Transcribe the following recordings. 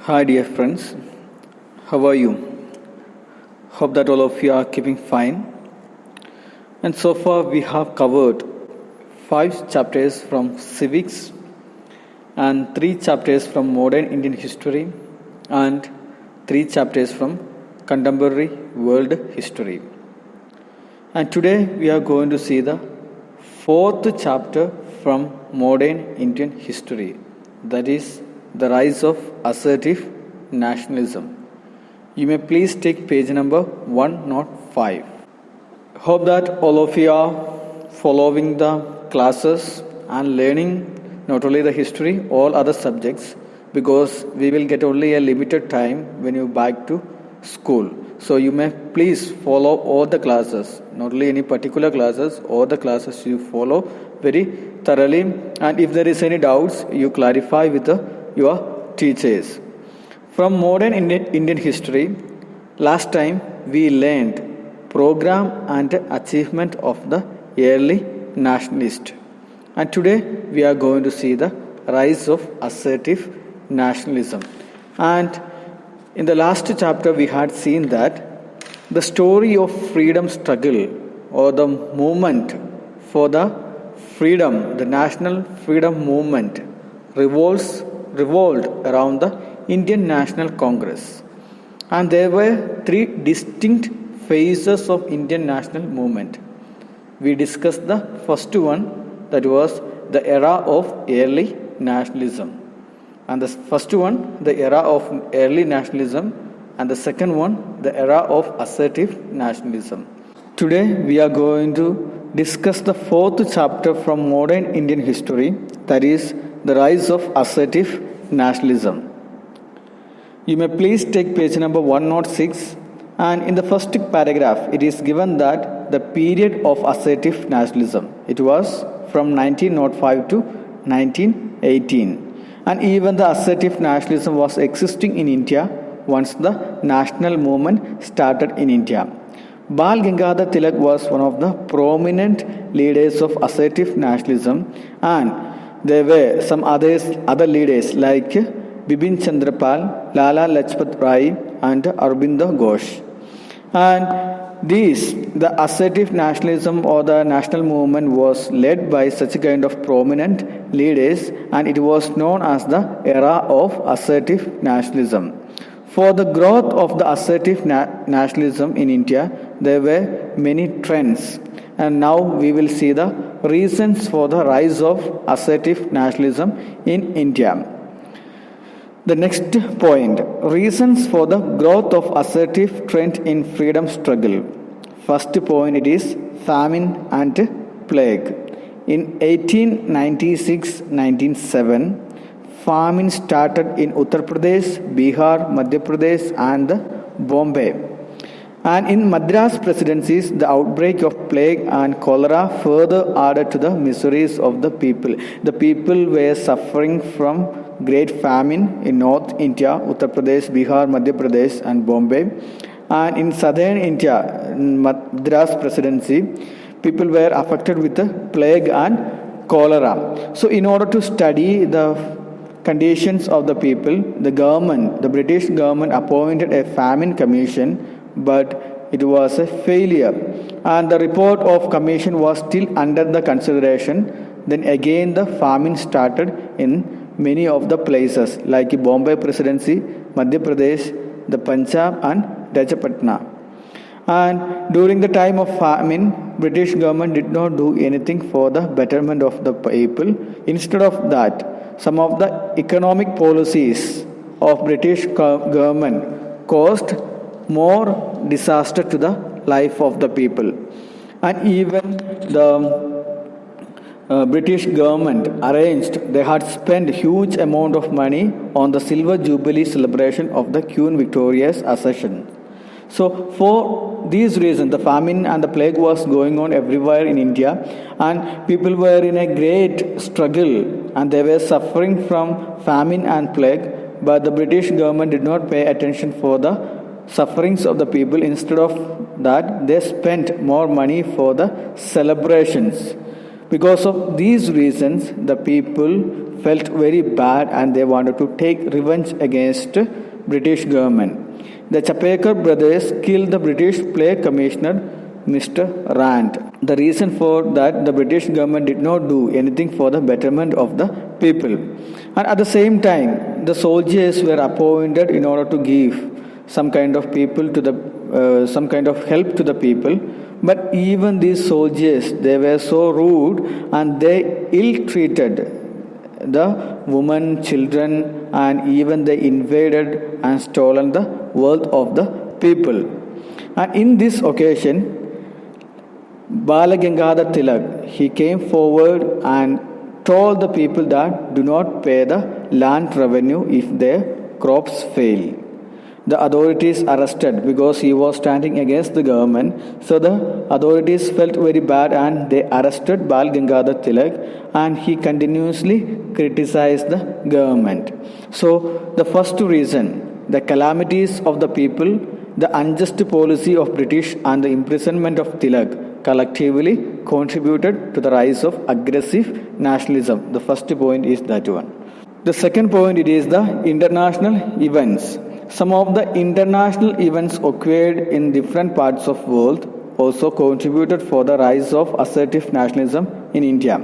Hi, dear friends. How are you? Hope that all of you are keeping fine. And so far, we have covered 5 chapters from civics and 3 chapters from modern Indian history and 3 chapters from contemporary world history. And today, we are going to see the 4th chapter from modern Indian history, that is, the rise of assertive nationalism. You may please take page number 105. Hope that all of you are following the classes and learning not only the history, all other subjects, because we will get only a limited time when you back to school. So you may please follow all the classes, not only any particular classes, all the classes you follow very thoroughly, and if there is any doubts, you clarify with your teachers. From modern Indian history, last time we learned program and achievement of the early nationalist. And today we are going to see the rise of assertive nationalism. And in the last chapter we had seen that the story of freedom struggle or the movement for the freedom, the national freedom movement revolved around the Indian National Congress. And there were 3 distinct phases of Indian national movement. We discussed the first one, that was the era of early nationalism. And the first one, the era of early nationalism, and the second one, the era of assertive nationalism. Today we are going to discuss the 4th chapter from modern Indian history, that is, the rise of assertive nationalism. You may please take page number 106, and in the first paragraph it is given that the period of assertive nationalism, it was from 1905 to 1918, and even the assertive nationalism was existing in India once the national movement started in India. Bal Gangadhar Tilak was one of the prominent leaders of assertive nationalism, and there were some other leaders like Bipin Chandra Pal, Lala Lajpat Rai, and Aurobindo Ghosh. And the assertive nationalism or the national movement was led by such a kind of prominent leaders, and it was known as the era of assertive nationalism. For the growth of the assertive nationalism in India, there were many trends, and now we will see the reasons for the rise of assertive nationalism in India. The next point, reasons for the growth of assertive trend in freedom struggle. First point, it is famine and plague. In 1896-97, famine started in Uttar Pradesh, Bihar, Madhya Pradesh, and Bombay. And in Madras presidencies, the outbreak of plague and cholera further added to the miseries of the people. The people were suffering from great famine in North India, Uttar Pradesh, Bihar, Madhya Pradesh, and Bombay. And in southern India, in Madras presidency, people were affected with the plague and cholera. So in order to study the conditions of the people, the British government appointed a famine commission, but it was a failure. And the report of commission was still under the consideration. Then again the famine started in many of the places like Bombay presidency, Madhya Pradesh, the Punjab, and Rajapatna. And during the time of famine, British government did not do anything for the betterment of the people. Instead of that, some of the economic policies of British government caused more disaster to the life of the people. And even the British government they had spent huge amount of money on the Silver Jubilee celebration of the Queen Victoria's accession. So for these reasons, the famine and the plague was going on everywhere in India, and people were in a great struggle, and they were suffering from famine and plague, but the British government did not pay attention for the sufferings of the people. Instead of that, they spent more money for the celebrations. Because of these reasons, the people felt very bad and they wanted to take revenge against British government. The Chapekar brothers killed the British play commissioner Mr. Rand. The reason for that, the British government did not do anything for the betterment of the people. And at the same time, the soldiers were appointed in order to give some kind of some kind of help to the people. But even these soldiers, they were so rude and they ill-treated the women, children, and even they invaded and stolen the wealth of the people. And in this occasion, Balagangadhar Tilak, he came forward and told the people that do not pay the land revenue if their crops fail. The authorities arrested because he was standing against the government. So the authorities felt very bad and they arrested Bal Gangadhar Tilak and he continuously criticized the government. So the first reason, the calamities of the people, the unjust policy of British and the imprisonment of Tilak collectively contributed to the rise of aggressive nationalism. The first point is that one. The second point, it is the international events. Some of the international events occurred in different parts of the world also contributed for the rise of assertive nationalism in India.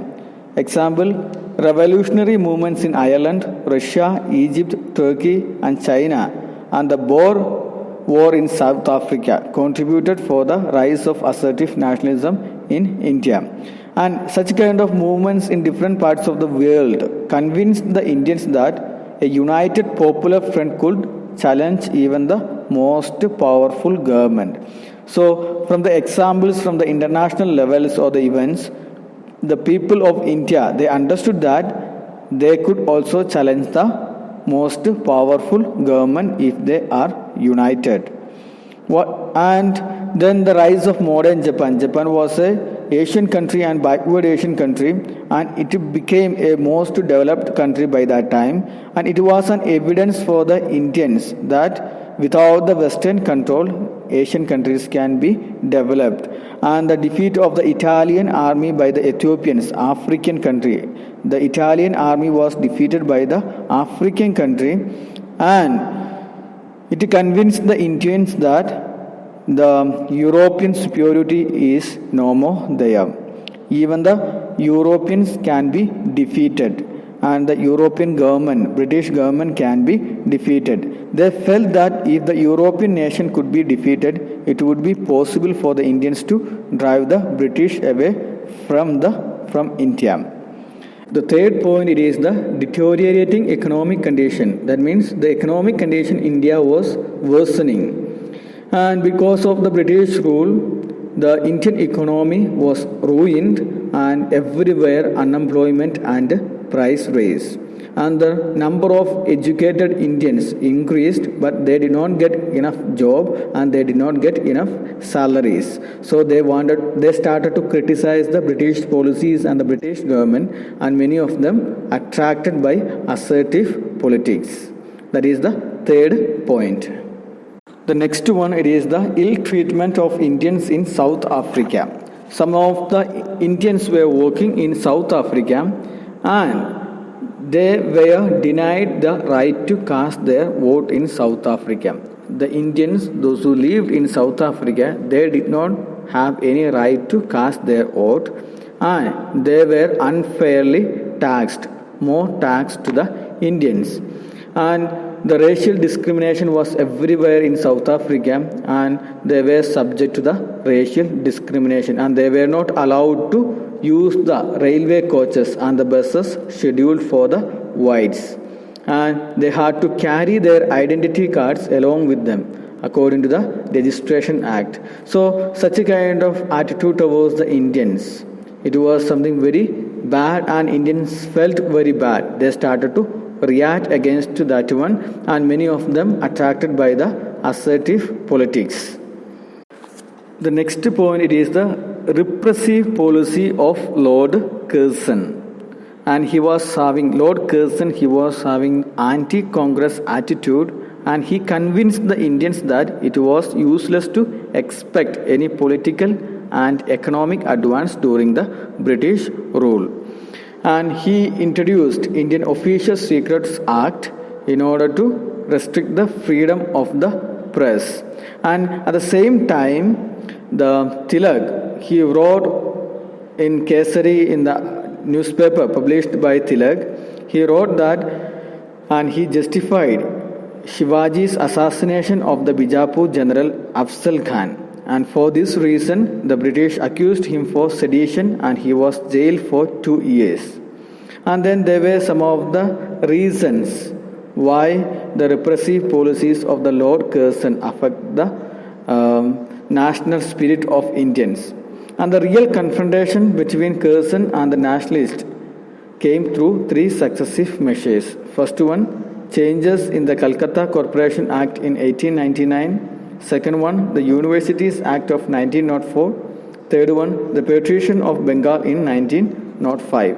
Example, revolutionary movements in Ireland, Russia, Egypt, Turkey and China and the Boer War in South Africa contributed for the rise of assertive nationalism in India. And such kind of movements in different parts of the world convinced the Indians that a united popular front could challenge even the most powerful government. So, from the examples from the international levels or the events, the people of India, they understood that they could also challenge the most powerful government if they are united. And then the rise of modern Japan. Japan was a Asian country and backward Asian country, and it became a most developed country by that time. And it was an evidence for the Indians that without the Western control, Asian countries can be developed. And the defeat of the Italian army by the Ethiopians, African country. The Italian army was defeated by the African country, and it convinced the Indians that the European superiority is no more there. Even the Europeans can be defeated and the European government, British government can be defeated. They felt that if the European nation could be defeated, it would be possible for the Indians to drive the British away from India. The third point, it is the deteriorating economic condition. That means the economic condition in India was worsening. And because of the British rule, the Indian economy was ruined and everywhere unemployment and price raise. And the number of educated Indians increased, but they did not get enough job and they did not get enough salaries. So they started to criticize the British policies and the British government, and many of them attracted by assertive politics. That is the third point. The next one, it is the ill treatment of Indians in South Africa. Some of the Indians were working in South Africa and they were denied the right to cast their vote in South Africa. The Indians, those who lived in South Africa, they did not have any right to cast their vote and they were unfairly taxed, more tax to the Indians. And the racial discrimination was everywhere in South Africa and they were subject to the racial discrimination and they were not allowed to use the railway coaches and the buses scheduled for the whites. And they had to carry their identity cards along with them according to the Registration Act. So such a kind of attitude towards the Indians, it was something very bad and Indians felt very bad. They started to react against that one and many of them attracted by the assertive politics. The next point, it is the repressive policy of Lord Curzon. And Lord Curzon, he was having anti-Congress attitude and he convinced the Indians that it was useless to expect any political and economic advance during the British rule. And he introduced Indian Official Secrets Act in order to restrict the freedom of the press. And at the same time, the Tilak, he wrote in Kesari, in the newspaper published by Tilak, he wrote that, and he justified Shivaji's assassination of the Bijapur general Afzal Khan. And for this reason, the British accused him for sedition and he was jailed for 2 years. And then there were some of the reasons why the repressive policies of the Lord Curzon affect the national spirit of Indians. And the real confrontation between Curzon and the nationalists came through 3 successive measures. First one, changes in the Calcutta Corporation Act in 1899. Second one, the Universities Act of 1904. Third one, the Partition of Bengal in 1905.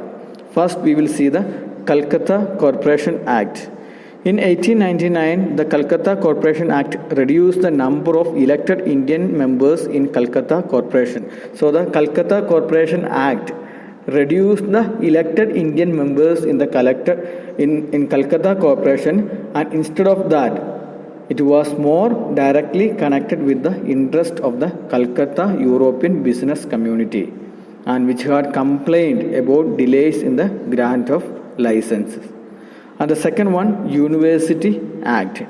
First, we will see the Calcutta Corporation Act. In 1899, the Calcutta Corporation Act reduced the number of elected Indian members in Calcutta Corporation. So, the Calcutta Corporation Act reduced the elected Indian members in the in Calcutta Corporation, and instead of that, it was more directly connected with the interest of the Calcutta European business community, and which had complained about delays in the grant of licenses. And the second one, University Act.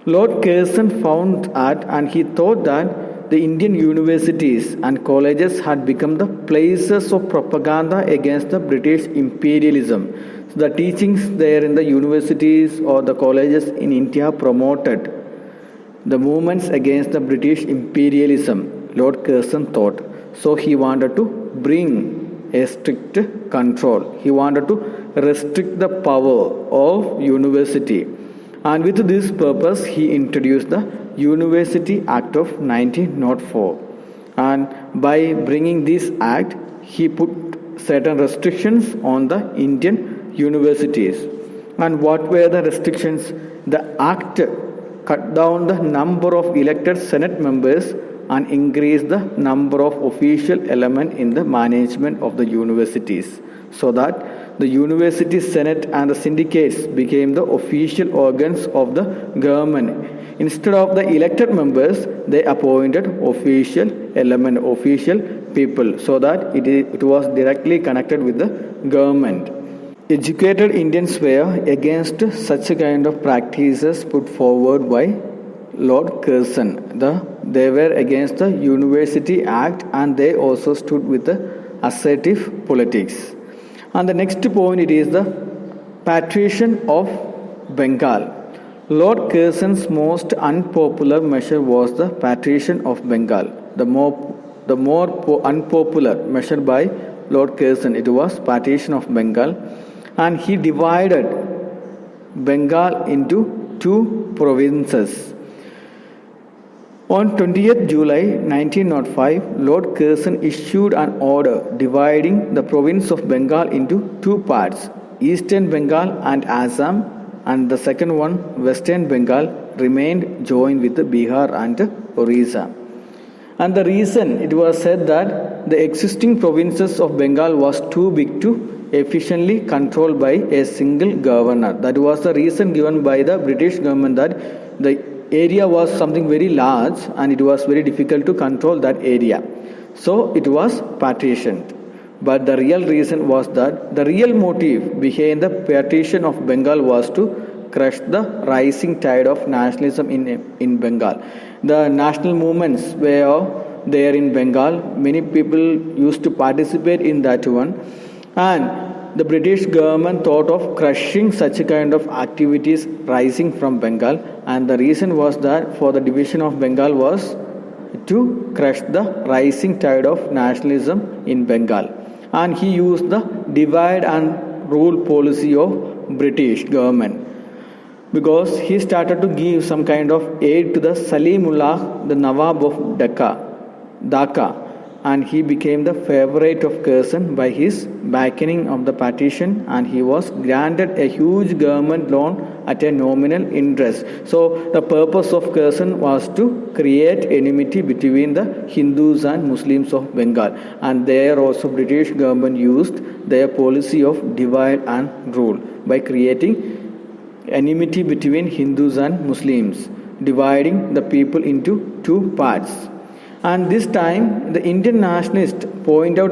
Lord Curzon found that, and he thought that the Indian universities and colleges had become the places of propaganda against the British imperialism. So the teachings there in the universities or the colleges in India promoted the movements against the British imperialism, Lord Curzon thought. So he wanted to bring a strict control. He wanted to restrict the power of university. And with this purpose, he introduced the University Act of 1904. And by bringing this act, he put certain restrictions on the Indian universities. And what were the restrictions? The act cut down the number of elected Senate members and increased the number of official elements in the management of the universities, so that the university senate and the syndicates became the official organs of the government. Instead of the elected members, they appointed official people, so that it was directly connected with the government. Educated Indians were against such a kind of practices put forward by Lord Curzon. They were against the University Act, and they also stood with the assertive politics. And the next point, it is the Partition of Bengal. Lord Curzon's most unpopular measure was the Partition of Bengal. The more unpopular measure by Lord Curzon, it was Partition of Bengal, and he divided Bengal into 2 provinces. On 20th July 1905, Lord Curzon issued an order dividing the province of Bengal into 2 parts, Eastern Bengal and Assam, and the second one, Western Bengal, remained joined with Bihar and Orissa. And the reason, it was said that the existing provinces of Bengal was too big to efficiently controlled by a single governor. That was the reason given by the British government, that the area was something very large and it was very difficult to control that area. So it was partitioned. But the real reason was that the real motive behind the partition of Bengal was to crush the rising tide of nationalism in Bengal. The national movements were there in Bengal. Many people used to participate in that one. And the British government thought of crushing such a kind of activities rising from Bengal, and the reason was that for the division of Bengal was to crush the rising tide of nationalism in Bengal. And he used the divide and rule policy of British government, because he started to give some kind of aid to the Salimullah, the Nawab of Dhaka. and he became the favorite of Curzon by his backing of the partition, and he was granted a huge government loan at a nominal interest. So the purpose of Curzon was to create enmity between the Hindus and Muslims of Bengal, and there also British government used their policy of divide and rule by creating enmity between Hindus and Muslims, dividing the people into two parts. And this time, the Indian nationalists point out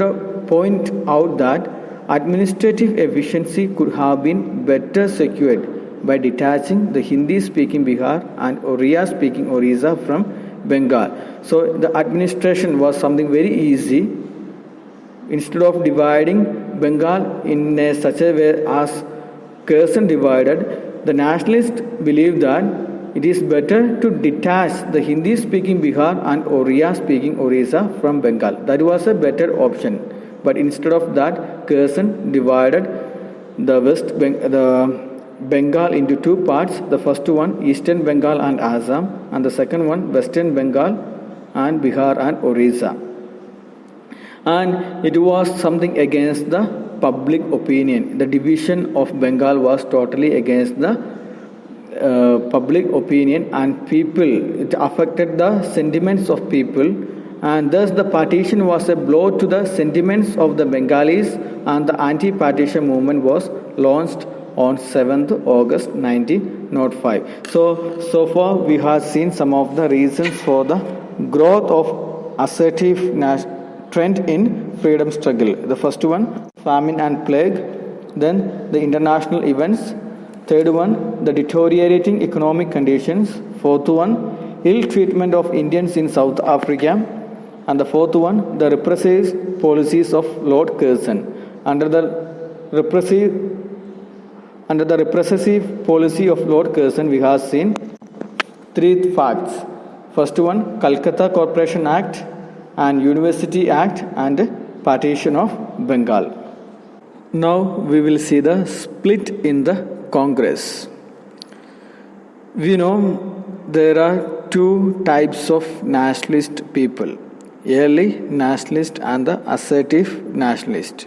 that administrative efficiency could have been better secured by detaching the Hindi-speaking Bihar and Oriya-speaking Orissa from Bengal. So the administration was something very easy. Instead of dividing Bengal in such a way as Curzon divided, the nationalists believed that it is better to detach the Hindi-speaking Bihar and Oriya-speaking Orissa from Bengal. That was a better option. But instead of that, Curzon divided the Bengal into two parts. The first one, Eastern Bengal and Assam, and the second one, Western Bengal and Bihar and Orissa. And it was something against the public opinion. The division of Bengal was totally against the public opinion and people. It affected the sentiments of people, and thus the partition was a blow to the sentiments of the Bengalis, and the anti-partition movement was launched on 7th August 1905. So far we have seen some of the reasons for the growth of assertive trend in freedom struggle. The first one, famine and plague. Then the international events. Third one, the deteriorating economic conditions. Fourth one, ill treatment of Indians in South Africa. And the fourth one, the repressive policies of Lord Curzon. Under the repressive policy of Lord Curzon, we have seen three facts. First one, Calcutta Corporation Act and University Act and partition of Bengal. Now we will see the split in the Congress. We know there are two types of nationalist people, early nationalist and the assertive nationalist.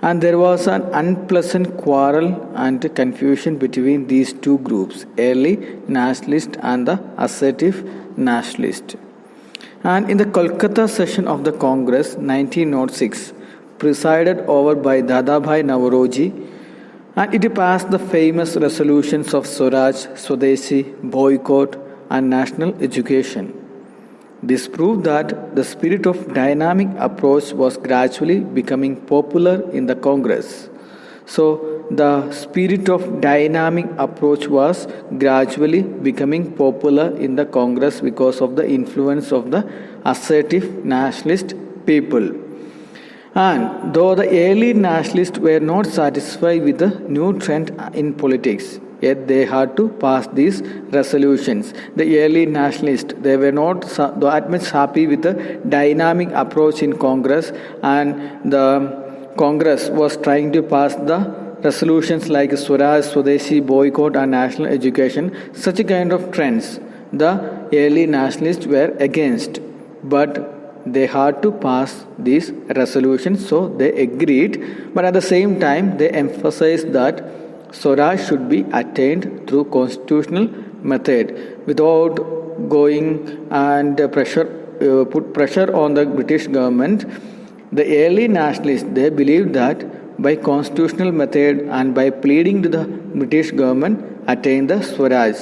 And there was an unpleasant quarrel and confusion between these two groups, early nationalist and the assertive nationalist. And in the Kolkata session of the Congress 1906, presided over by Dadabhai Naoroji, and it passed the famous resolutions of Swaraj, Swadeshi, boycott, and national education. This proved that the spirit of dynamic approach was gradually becoming popular in the Congress. So, the spirit of dynamic approach was gradually becoming popular in the Congress because of the influence of the assertive nationalist people. And though the early nationalists were not satisfied with the new trend in politics, yet they had to pass these resolutions. The early nationalists, they were not that much happy with the dynamic approach in Congress, and the Congress was trying to pass the resolutions like Swaraj, Swadeshi, boycott and national education. Such a kind of trends the early nationalists were against, but they had to pass these resolutions, so they agreed. But at the same time, they emphasized that Swaraj should be attained through constitutional method without going and put pressure on the British government. The early nationalists, they believed that by constitutional method and by pleading to the British government attain the Swaraj.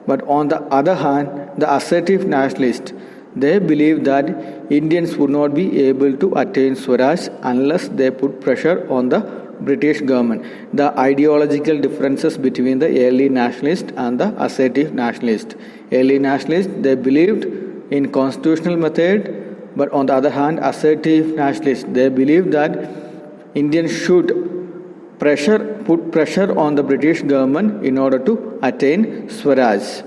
But on the other hand, the assertive nationalists, they believed that Indians would not be able to attain Swaraj unless they put pressure on the British government. The ideological differences between the early nationalists and the assertive nationalists. Early nationalists, they believed in constitutional method, but on the other hand, assertive nationalists, they believed that Indians should put pressure on the British government in order to attain Swaraj.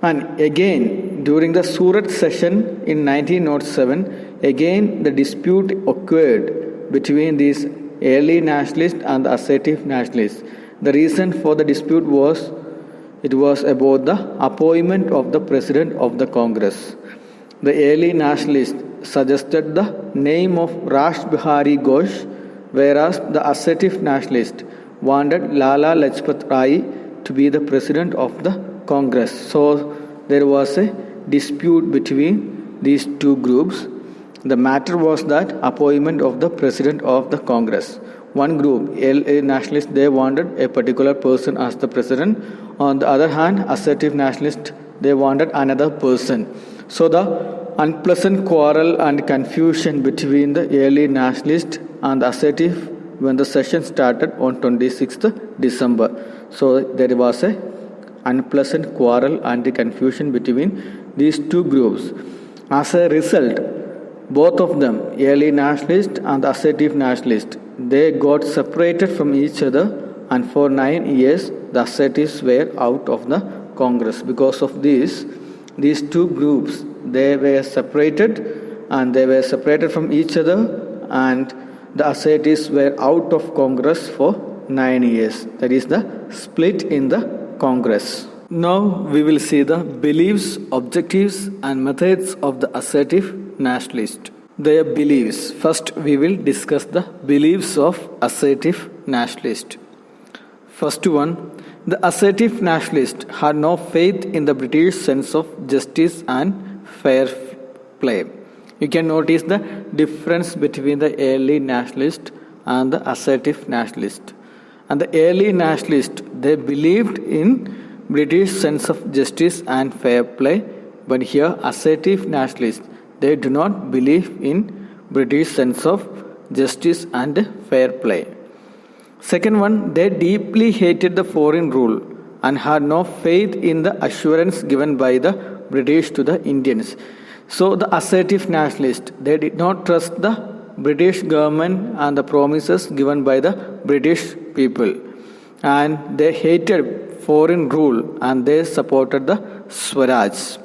And again, during the Surat session in 1907, again the dispute occurred between these early nationalists and the assertive nationalists. The reason for the dispute was, it was about the appointment of the President of the Congress. The early nationalists suggested the name of Rash Bihari Ghosh, whereas the assertive nationalists wanted Lala Lajpat Rai to be the president of the Congress. So there was a dispute between these two groups. The matter was that appointment of the president of the Congress. One group, LA nationalists, they wanted a particular person as the president. On the other hand, assertive nationalists, they wanted another person. So the unpleasant quarrel and confusion between the early nationalists and the assertive when the session started on 26th December. So there was a unpleasant quarrel and confusion between these two groups. As a result, both of them, early nationalists and assertive nationalists, they got separated from each other, and for 9 years the assertives were out of the Congress. Because of this, these two groups, they were separated from each other, and the assertives were out of Congress for 9 years. That is the split in the Congress. Now we will see the beliefs, objectives and methods of the assertive nationalist. Their beliefs. First we will discuss the beliefs of assertive nationalist. First one, the assertive nationalist had no faith in the British sense of justice and fair play. You can notice the difference between the early nationalist and the assertive nationalist. And the early nationalist, they believed in British sense of justice and fair play, but here assertive nationalists, they do not believe in British sense of justice and fair play. Second one, they deeply hated the foreign rule and had no faith in the assurance given by the British to the Indians. So the assertive nationalists, they did not trust the British government and the promises given by the British people. And they hated foreign rule and they supported the Swaraj.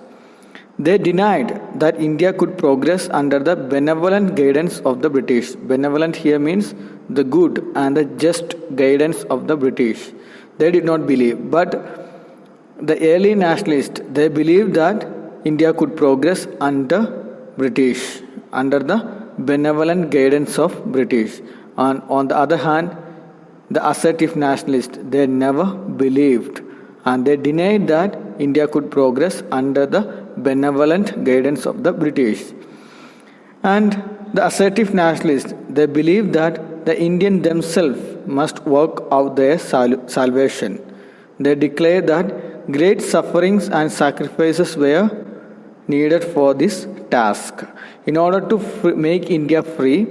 They denied that India could progress under the benevolent guidance of the British. Benevolent here means the good and the just guidance of the British. They did not believe. But the early nationalists, they believed that India could progress under British, under the benevolent guidance of British. And on the other hand, the assertive nationalists, they never believed and they denied that India could progress under the benevolent guidance of the British. And the assertive nationalists, they believed that the Indians themselves must work out their salvation. They declared that great sufferings and sacrifices were needed for this task. In order to make India free,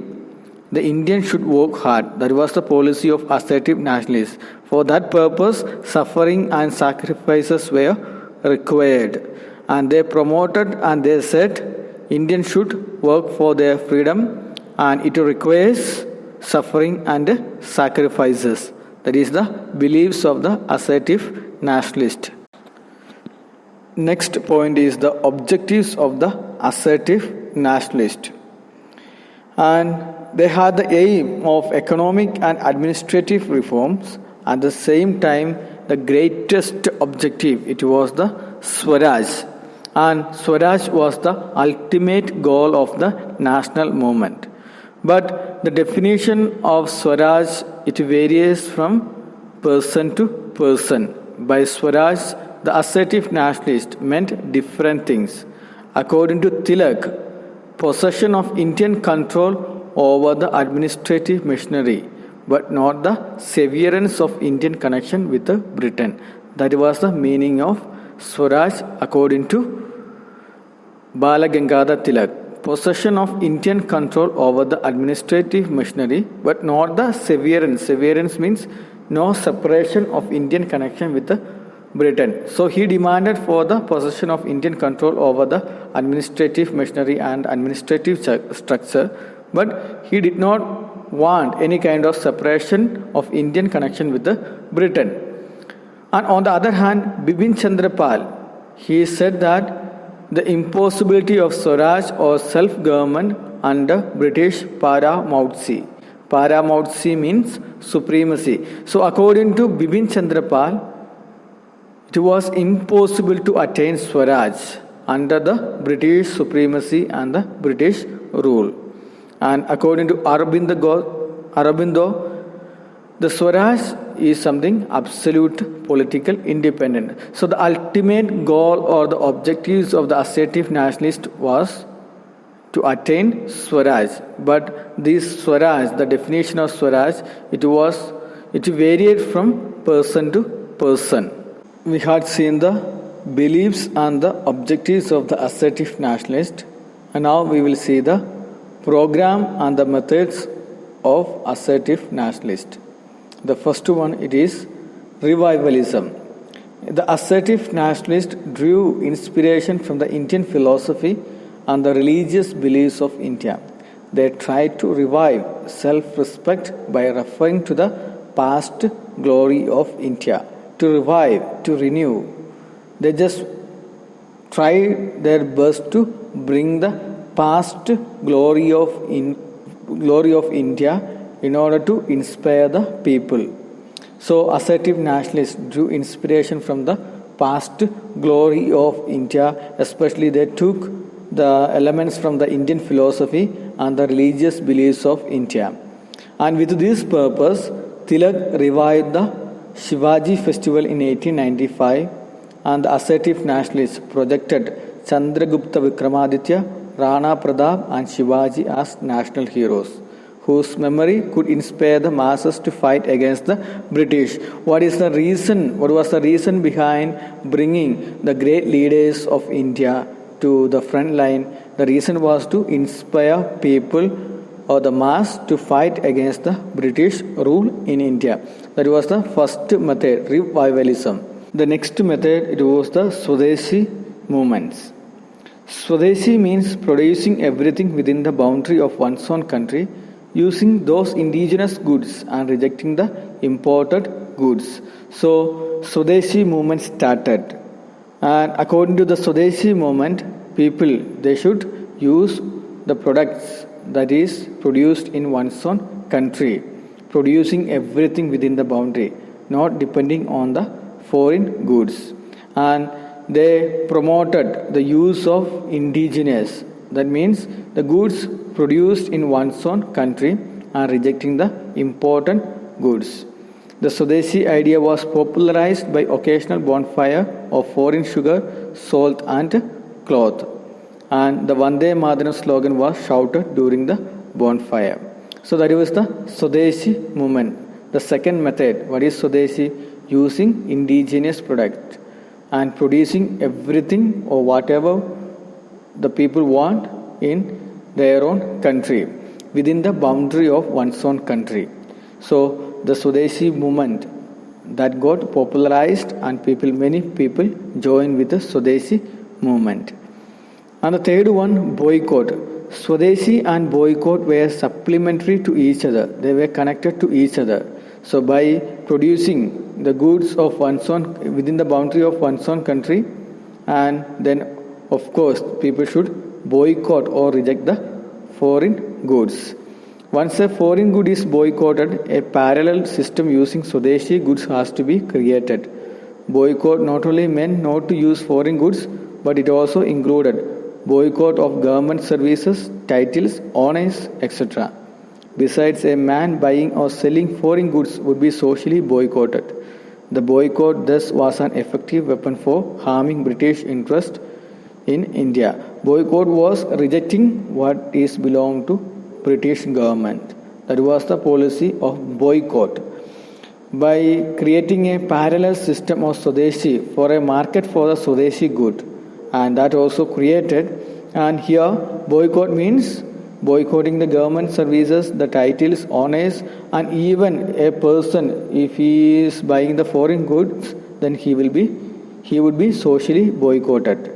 the Indians should work hard. That was the policy of assertive nationalists. For that purpose, suffering and sacrifices were required. And they promoted and they said Indians should work for their freedom and it requires suffering and sacrifices. That is the beliefs of the assertive nationalist. Next point is the objectives of the assertive nationalist. And they had the aim of economic and administrative reforms. At the same time, the greatest objective, it was the Swaraj. And Swaraj was the ultimate goal of the national movement. But the definition of Swaraj, it varies from person to person. By Swaraj, the assertive nationalist meant different things. According to Tilak, possession of Indian control over the administrative machinery, but not the severance of Indian connection with Britain. That was the meaning of Swaraj according to Bala Gangadhar Tilak. Possession of Indian control over the administrative machinery, but not the severance. Severance means no separation of Indian connection with Britain. So he demanded for the possession of Indian control over the administrative machinery and administrative structure, but he did not want any kind of separation of Indian connection with Britain. And on the other hand, Bipin Chandra Pal, he said that the impossibility of Swaraj or self-government under British paramountcy. Paramountcy means supremacy. So according to Bipin Chandra Pal, it was impossible to attain Swaraj under the British supremacy and the British rule. And according to Aurobindo, the Swaraj is something absolute political independence. So the ultimate goal or the objectives of the assertive nationalist was to attain Swaraj. But this Swaraj, the definition of Swaraj, it varied from person to person. We had seen the beliefs and the objectives of the assertive nationalist, and now we will see the program and the methods of assertive nationalist. The first one, it is revivalism. The assertive nationalist drew inspiration from the Indian philosophy and the religious beliefs of India. They tried to revive self-respect by referring to the past glory of India. To revive, to renew. They just tried their best to bring the past glory of India in order to inspire the people. So assertive nationalists drew inspiration from the past glory of India, especially they took the elements from the Indian philosophy and the religious beliefs of India. And with this purpose, Tilak revived the Shivaji festival in 1895, and the assertive nationalists projected Chandragupta Vikramaditya, Rana Pratap and Shivaji as national heroes, whose memory could inspire the masses to fight against the British. What was the reason behind bringing the great leaders of India to the front line? The reason was to inspire people or the mass to fight against the British rule in India. That was the first method, revivalism. The next method, it was the Swadeshi movements. Swadeshi means producing everything within the boundary of one's own country, using those indigenous goods and rejecting the imported goods. So Swadeshi movement started. And according to the Swadeshi movement, people, they should use the products that is produced in one's own country, producing everything within the boundary, not depending on the foreign goods. And they promoted the use of indigenous, that means the goods produced in one's own country, and rejecting the imported goods. The Swadeshi idea was popularized by occasional bonfire of foreign sugar, salt and cloth. And the Vande Mataram slogan was shouted during the bonfire. So that was the Swadeshi movement. The second method, what is Swadeshi? Using indigenous product and producing everything or whatever the people want in their own country, within the boundary of one's own country. So the Swadeshi movement that got popularized and many people joined with the Swadeshi movement. And the third one, boycott. Swadeshi and boycott were supplementary to each other. They were connected to each other. So by producing the goods of one's own within the boundary of one's own country, and then of course people should boycott or reject the foreign goods. Once a foreign good is boycotted, a parallel system using Swadeshi goods has to be created. Boycott not only meant not to use foreign goods, but it also included boycott of government services, titles, honors, etc. Besides, a man buying or selling foreign goods would be socially boycotted. The boycott thus was an effective weapon for harming British interest in India. Boycott was rejecting what is belonged to British government. That was the policy of boycott. By creating a parallel system of Swadeshi for a market for the Swadeshi good, and that also created, and here boycott means boycotting the government services, the titles, honors, and even a person, if he is buying the foreign goods, then he would be socially boycotted.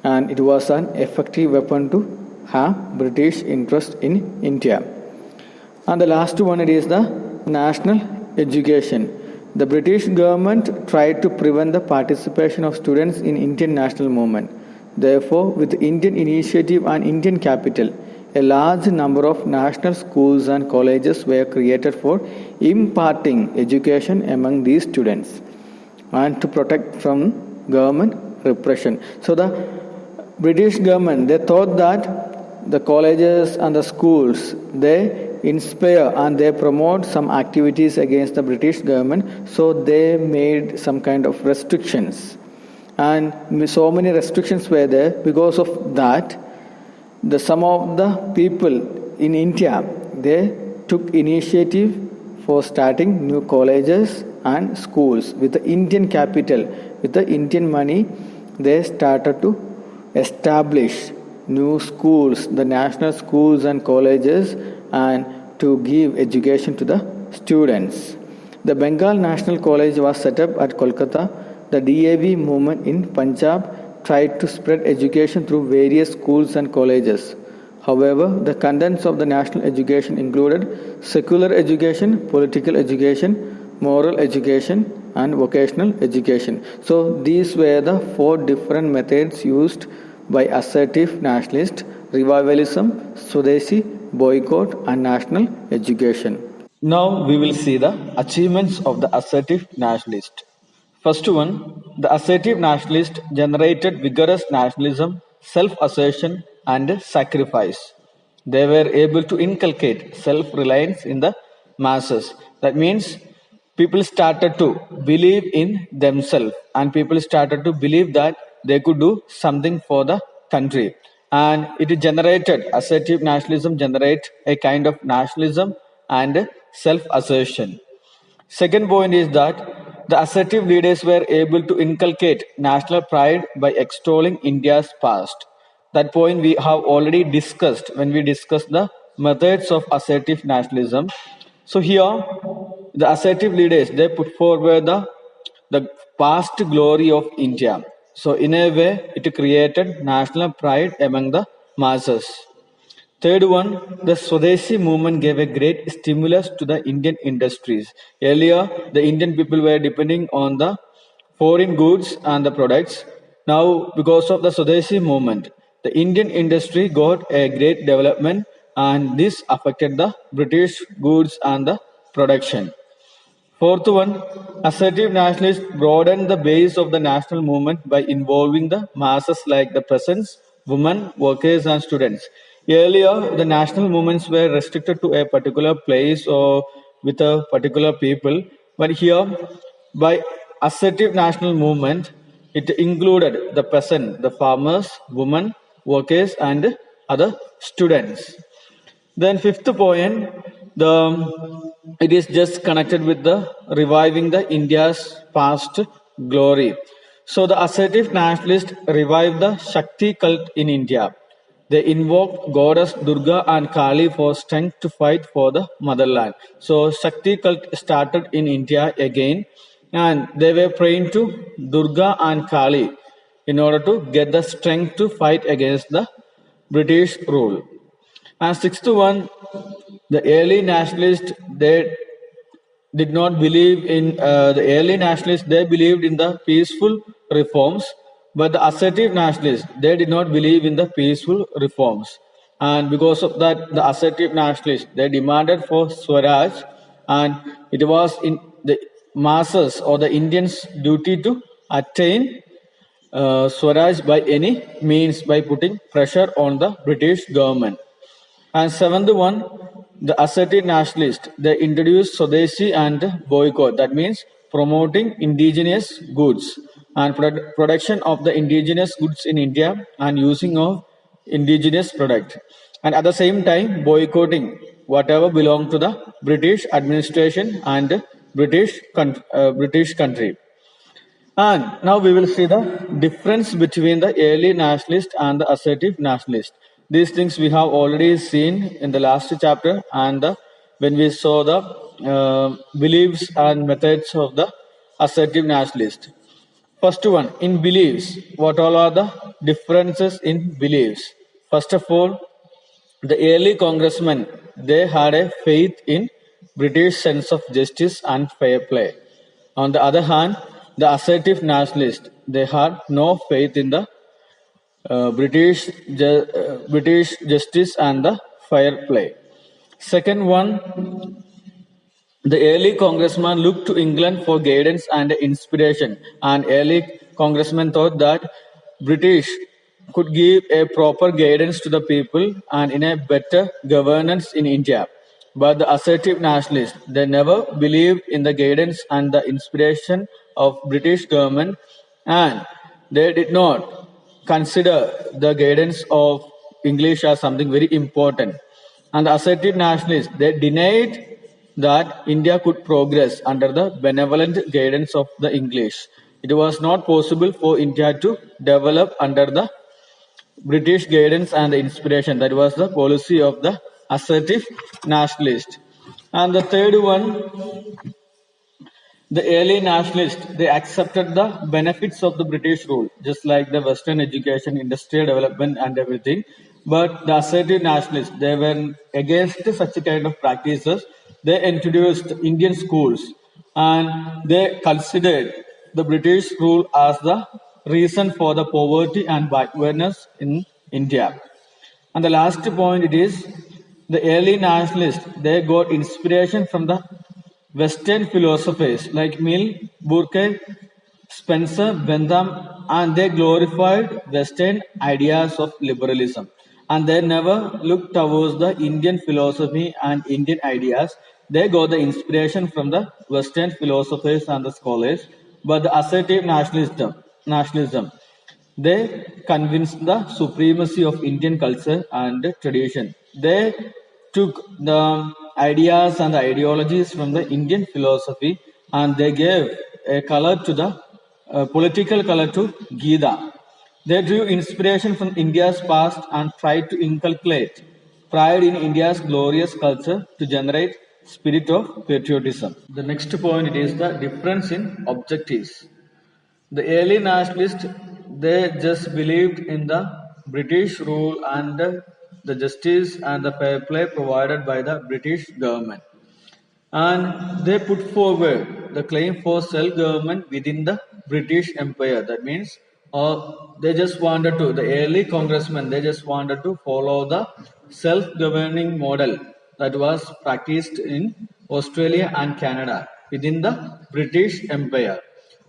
And it was an effective weapon to harm British interest in India. And the last one, it is the national education. The British government tried to prevent the participation of students in Indian national movement. Therefore, with Indian initiative and Indian capital, a large number of national schools and colleges were created for imparting education among these students and to protect from government repression. So the British government, they thought that the colleges and the schools, they inspire and they promote some activities against the British government, so they made some kind of restrictions. And so many restrictions were there. Because of that, some of the people in India, they took initiative for starting new colleges and schools with the Indian capital, with the Indian money. They started to establish new schools, the national schools and colleges, and to give education to the students. The Bengal National College was set up at Kolkata. The DAV movement in Punjab tried to spread education through various schools and colleges. However, the contents of the national education included secular education, political education, moral education, and vocational education. So these were the 4 different methods used by assertive nationalists: revivalism, Swadeshi, boycott, and national education. Now we will see the achievements of the assertive nationalist. First one, the assertive nationalist generated vigorous nationalism, self-assertion, and sacrifice. They were able to inculcate self-reliance in the masses. That means people started to believe in themselves, and people started to believe that they could do something for the country. And it generated, assertive nationalism generate a kind of nationalism and self-assertion. Second point is that the assertive leaders were able to inculcate national pride by extolling India's past. That point we have already discussed when we discussed the methods of assertive nationalism. So here, the assertive leaders, they put forward the past glory of India. So in a way, it created national pride among the masses. Third one, the Swadeshi movement gave a great stimulus to the Indian industries. Earlier, the Indian people were depending on the foreign goods and the products. Now, because of the Swadeshi movement, the Indian industry got a great development, and this affected the British goods and the production. Fourth one, assertive nationalists broadened the base of the national movement by involving the masses like the peasants, women, workers, and students. Earlier, the national movements were restricted to a particular place or with a particular people, but here, by assertive national movement, it included the peasant, the farmers, women, workers, and other students. Then fifth point, it is just connected with the reviving the India's past glory. So the assertive nationalists revived the Shakti cult in India. They invoked goddess Durga and Kali for strength to fight for the motherland. So Shakti cult started in India again, and they were praying to Durga and Kali in order to get the strength to fight against the British rule. And sixth one, the early nationalists, they did not believe in the early nationalists, they believed in the peaceful reforms, but the assertive nationalists, they did not believe in the peaceful reforms. And because of that, the assertive nationalists, they demanded for Swaraj, and it was in the masses or the Indians' duty to attain Swaraj by any means by putting pressure on the British government. And seventh one, the assertive nationalists, they introduced Swadeshi and boycott. That means promoting indigenous goods and production of the indigenous goods in India and using of indigenous product. And at the same time, boycotting whatever belonged to the British administration and British country. And now we will see the difference between the early nationalist and the assertive nationalist. These things we have already seen in the last chapter, and when we saw the beliefs and methods of the assertive nationalist. First one, in beliefs, what all are the differences in beliefs? First of all, the early congressmen, they had a faith in British sense of justice and fair play. On the other hand, the assertive nationalists, they had no faith in the British justice and the fair play. Second one, the early congressman looked to England for guidance and inspiration, and early congressmen thought that British could give a proper guidance to the people and in a better governance in India. But the assertive nationalists, they never believed in the guidance and the inspiration of British government, and they did not consider the guidance of English as something very important. And the assertive nationalists, they denied that India could progress under the benevolent guidance of the English. It was not possible for India to develop under the British guidance and inspiration. That was the policy of the assertive nationalist. And the third one, the early nationalists, they accepted the benefits of the British rule, just like the Western education, industrial development, and everything. But the assertive nationalists, they were against such a kind of practices. They introduced Indian schools and they considered the British rule as the reason for the poverty and backwardness in India. And the last point it is the early nationalists, they got inspiration from the Western philosophers like Mill, Burke, Spencer, Bentham, and they glorified Western ideas of liberalism. And they never looked towards the Indian philosophy and Indian ideas. They got the inspiration from the Western philosophers and the scholars, but the assertive nationalism, they convinced the supremacy of Indian culture and tradition. They took the ideas and the ideologies from the Indian philosophy and they gave a color to the political color to Gita. They drew inspiration from India's past and tried to inculcate pride in India's glorious culture to generate spirit of patriotism. The next point is the difference in objectives. The early nationalists, they just believed in the British rule and the justice and the fair play provided by the British government. And they put forward the claim for self-government within the British Empire. That means they just wanted to, the early congressmen, they just wanted to follow the self-governing model that was practiced in Australia and Canada within the British Empire.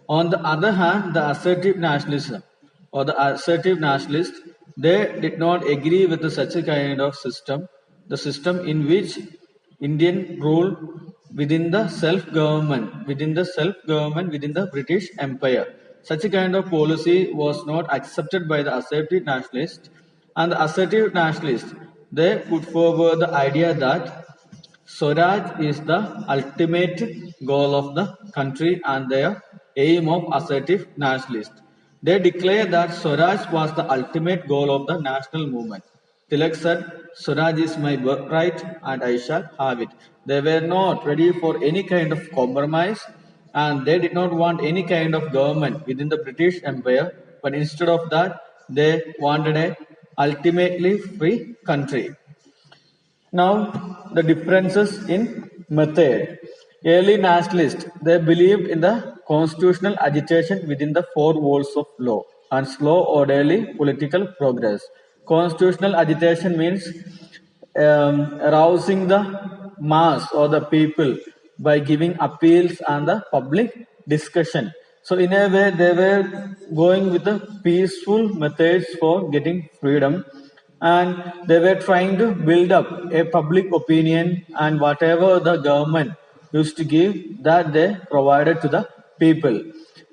On the other hand, the assertive nationalism or the assertive nationalists, they did not agree with such a kind of system, the system in which Indian rule within the self-government, within the British Empire. Such a kind of policy was not accepted by the assertive nationalists, and the assertive nationalists, they put forward the idea that Swaraj is the ultimate goal of the country and their aim of assertive nationalists. They declare that Swaraj was the ultimate goal of the national movement. Tilak said, Swaraj is my birthright and I shall have it. They were not ready for any kind of compromise and they did not want any kind of government within the British Empire, but instead of that, they wanted a ultimately free country. Now, the differences in method. Early nationalists, they believed in the constitutional agitation within the four walls of law and slow orderly political progress. Constitutional agitation means arousing the mass or the people by giving appeals and the public discussion. So in a way, they were going with the peaceful methods for getting freedom and they were trying to build up a public opinion and whatever the government used to give that they provided to the people.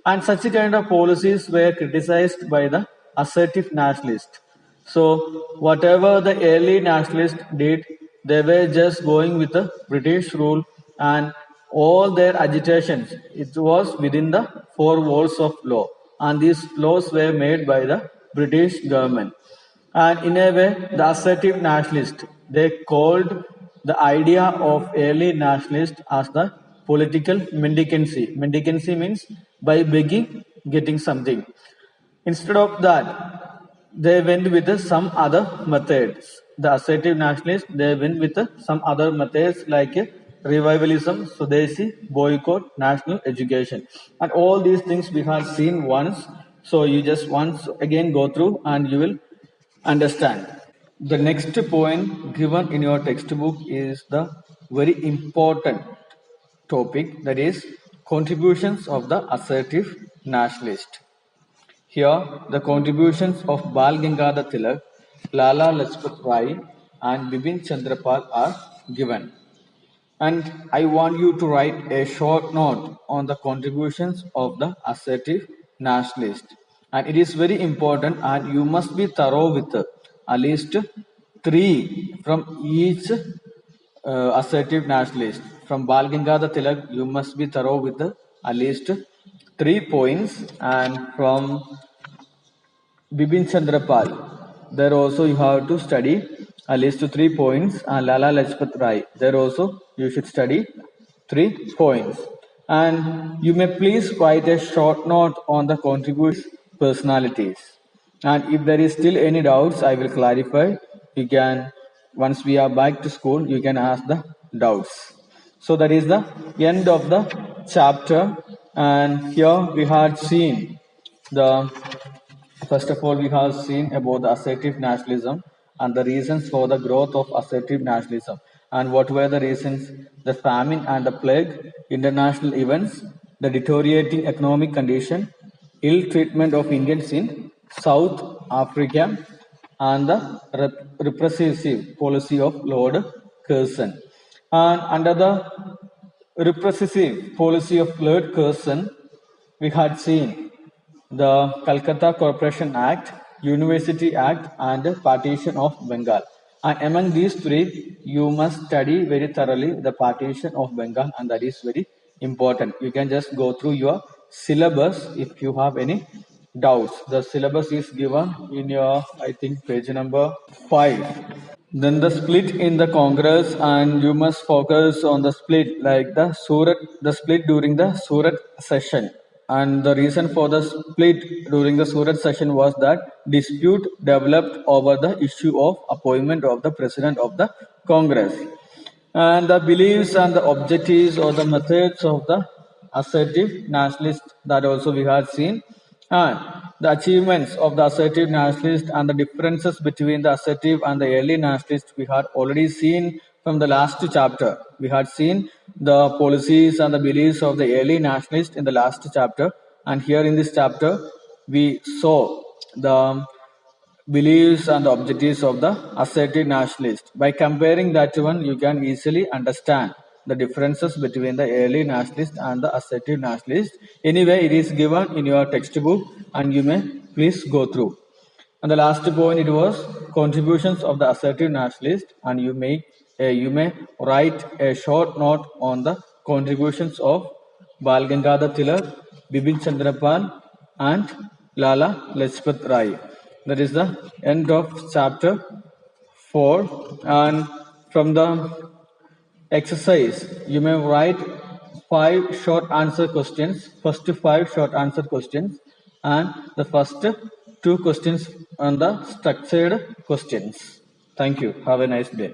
And such kind of policies were criticized by the assertive nationalists. So whatever the early nationalists did, they were just going with the British rule and all their agitations, it was within the four walls of law. And these laws were made by the British government. And in a way, the assertive nationalists, they called the idea of early nationalists as the political mendicancy. Mendicancy means by begging, getting something. Instead of that, they went with some other methods. The assertive nationalists, they went with some other methods like revivalism, Swadeshi, boycott, national education. And all these things we have seen once. So you just once again go through and you will understand. The next point given in your textbook is the very important topic, that is contributions of the assertive nationalist. Here, the contributions of Bal Gangadhar Tilak, Lala Lajpat Rai, and Bipin Chandrapal are given. And I want you to write a short note on the contributions of the assertive nationalist. And it is very important, and you must be thorough with at least three from each assertive nationalist. From Bal Gangadhar Tilak, you must be thorough with at least 3 points, and from Bipin Chandrapal, there also you have to study at least 3 points, and Lala Lajpat Rai, there also you should study 3 points. And you may please write a short note on the contributors' personalities. And if there is still any doubts, I will clarify. You can, once we are back to school, you can ask the doubts. So that is the end of the chapter. And here we had seen the first of all, we have seen about the assertive nationalism and the reasons for the growth of assertive nationalism. And what were the reasons? The famine and the plague, international events, the deteriorating economic condition, ill treatment of Indians in South Africa, and the repressive policy of Lord Curzon. And under the repressive policy of Lord Curzon, we had seen the Calcutta Corporation Act, University Act, and Partition of Bengal. And among these three, you must study very thoroughly the Partition of Bengal, and that is very important. You can just go through your syllabus if you have any doubts. The syllabus is given in your, I think, page number 5. Then the split in the Congress, and you must focus on the split, like the split during the Surat session. And the reason for the split during the Surat session was that dispute developed over the issue of appointment of the president of the Congress. And the beliefs and the objectives or the methods of the assertive nationalist, that also we had seen, and the achievements of the assertive nationalist and the differences between the assertive and the early nationalist we had already seen from the last chapter. We had seen the policies and the beliefs of the early nationalist in the last chapter, and here in this chapter we saw the beliefs and objectives of the assertive nationalist. By comparing that one, you can easily understand the differences between the early nationalist and the assertive nationalist. Anyway, it is given in your textbook, and you may please go through. And the last point, it was contributions of the assertive nationalist, and you may write a short note on the contributions of Bal Gangadhar Tilak, Bipin Chandrapal, and Lala Lajpat Rai. That is the end of chapter 4. And from the exercise, you may write 5 short answer questions, first 5 short answer questions, and the first 2 questions on the structured questions. Thank you. Have a nice day.